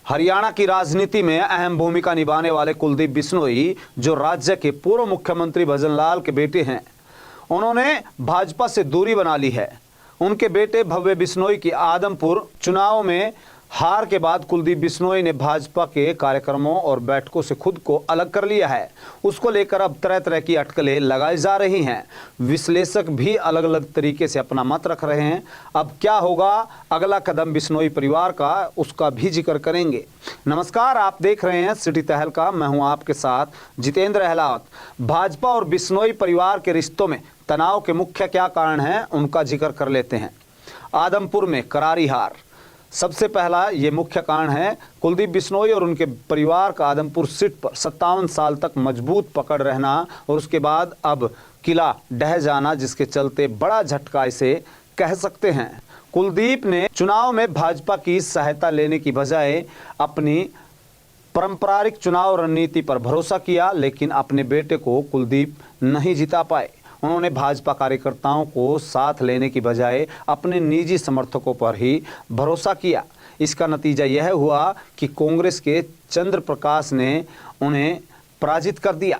हरियाणा की राजनीति में अहम भूमिका निभाने वाले कुलदीप बिश्नोई, जो राज्य के पूर्व मुख्यमंत्री भजन लाल के बेटे हैं, उन्होंने भाजपा से दूरी बना ली है। उनके बेटे भव्य बिश्नोई की आदमपुर चुनाव में हार के बाद कुलदीप बिश्नोई ने भाजपा के कार्यक्रमों और बैठकों से खुद को अलग कर लिया है। उसको लेकर अब तरह तरह की अटकलें लगाई जा रही हैं। विश्लेषक भी अलग अलग तरीके से अपना मत रख रहे हैं। अब क्या होगा अगला कदम बिश्नोई परिवार का, उसका भी जिक्र करेंगे। नमस्कार, आप देख रहे हैं सिटी तहलका। मैं हूं आपके साथ जितेंद्र अहलावत। भाजपा और बिश्नोई परिवार के रिश्तों में तनाव के मुख्य क्या कारण हैं, उनका जिक्र कर लेते हैं। आदमपुर में करारी हार सबसे पहला ये मुख्य कारण है। कुलदीप बिश्नोई और उनके परिवार का आदमपुर सीट पर 57 साल तक मजबूत पकड़ रहना और उसके बाद अब किला ढह जाना, जिसके चलते बड़ा झटका इसे कह सकते हैं। कुलदीप ने चुनाव में भाजपा की सहायता लेने की बजाय अपनी पारंपरिक चुनाव रणनीति पर भरोसा किया, लेकिन अपने बेटे को कुलदीप नहीं जिता पाए। उन्होंने भाजपा कार्यकर्ताओं को साथ लेने की बजाय अपने निजी समर्थकों पर ही भरोसा किया। इसका नतीजा यह हुआ कि कांग्रेस के चंद्र प्रकाश ने उन्हें पराजित कर दिया।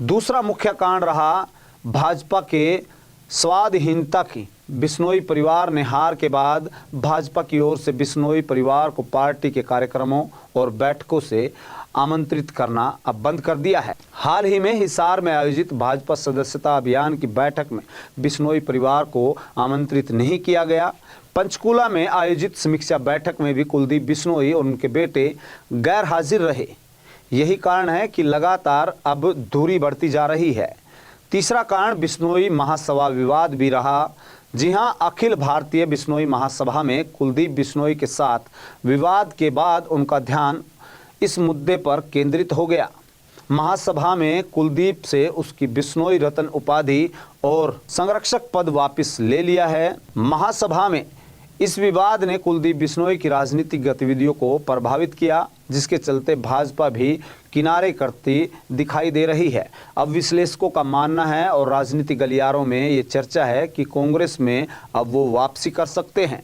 दूसरा मुख्य कारण रहा भाजपा के स्वाधीनता की। बिश्नोई परिवार ने हार के बाद भाजपा की ओर से बिश्नोई परिवार को पार्टी के कार्यक्रमों और बैठकों से आमंत्रित करना अब बंद कर दिया है। हाल ही में हिसार में आयोजित भाजपा सदस्यता अभियान की बैठक में बिश्नोई परिवार को आमंत्रित नहीं किया गया। पंचकूला में आयोजित समीक्षा बैठक में भी कुलदीप बिश्नोई और उनके बेटे गैर हाजिर रहे। यही कारण है कि लगातार अब दूरी बढ़ती जा रही है। तीसरा कारण बिश्नोई महासभा विवाद भी रहा। जी हां, अखिल भारतीय बिश्नोई महासभा में कुलदीप बिश्नोई के साथ विवाद के बाद उनका ध्यान इस मुद्दे पर केंद्रित हो गया। महासभा में कुलदीप से उसकी बिश्नोई रत्न उपाधि और संरक्षक पद वापस ले लिया है। महासभा में इस विवाद ने कुलदीप बिश्नोई की राजनीतिक गतिविधियों को प्रभावित किया, जिसके चलते भाजपा भी किनारे करती दिखाई दे रही है। अब विश्लेषकों का मानना है और राजनीतिक गलियारों में ये चर्चा है कि कांग्रेस में अब वो वापसी कर सकते हैं।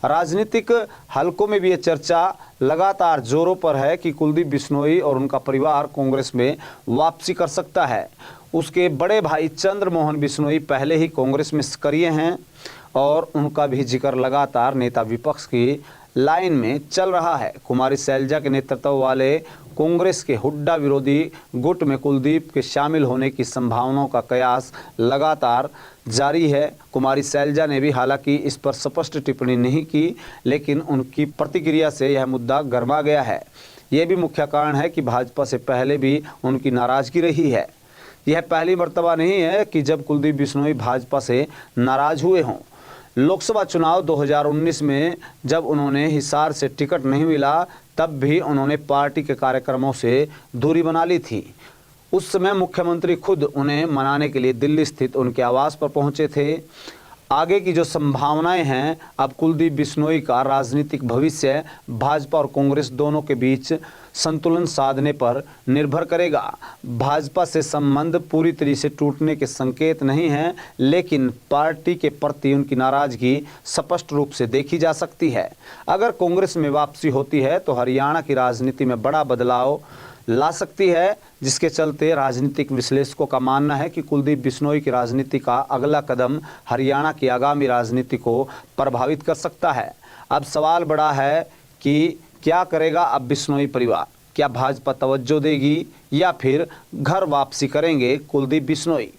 राजनीतिक हलकों में भी ये चर्चा लगातार जोरों पर है कि कुलदीप बिश्नोई और उनका परिवार कांग्रेस में वापसी कर सकता है। उसके बड़े भाई चंद्रमोहन बिश्नोई पहले ही कांग्रेस में सक्रिय हैं और उनका भी जिक्र लगातार नेता विपक्ष की लाइन में चल रहा है। कुमारी शैलजा के नेतृत्व वाले कांग्रेस के हुड्डा विरोधी गुट में कुलदीप के शामिल होने की संभावनाओं का कयास लगातार जारी है। कुमारी शैलजा ने भी हालांकि इस पर स्पष्ट टिप्पणी नहीं की, लेकिन उनकी प्रतिक्रिया से यह मुद्दा गर्मा गया है। यह भी मुख्य कारण है कि भाजपा से पहले भी उनकी नाराजगी रही है। यह पहली मर्तबा नहीं है कि जब कुलदीप बिश्नोई भाजपा से नाराज हुए हों। लोकसभा चुनाव 2019 में जब उन्होंने हिसार से टिकट नहीं मिला, तब भी उन्होंने पार्टी के कार्यक्रमों से दूरी बना ली थी। उस समय मुख्यमंत्री खुद उन्हें मनाने के लिए दिल्ली स्थित उनके आवास पर पहुंचे थे। आगे की जो संभावनाएं हैं, अब कुलदीप बिश्नोई का राजनीतिक भविष्य भाजपा और कांग्रेस दोनों के बीच संतुलन साधने पर निर्भर करेगा। भाजपा से संबंध पूरी तरह से टूटने के संकेत नहीं हैं, लेकिन पार्टी के प्रति उनकी नाराजगी स्पष्ट रूप से देखी जा सकती है। अगर कांग्रेस में वापसी होती है तो हरियाणा की राजनीति में बड़ा बदलाव ला सकती है, जिसके चलते राजनीतिक विश्लेषकों का मानना है कि कुलदीप बिश्नोई की राजनीति का अगला कदम हरियाणा की आगामी राजनीति को प्रभावित कर सकता है। अब सवाल बड़ा है कि क्या करेगा अब बिश्नोई परिवार? क्या भाजपा तवज्जो देगी या फिर घर वापसी करेंगे कुलदीप बिश्नोई?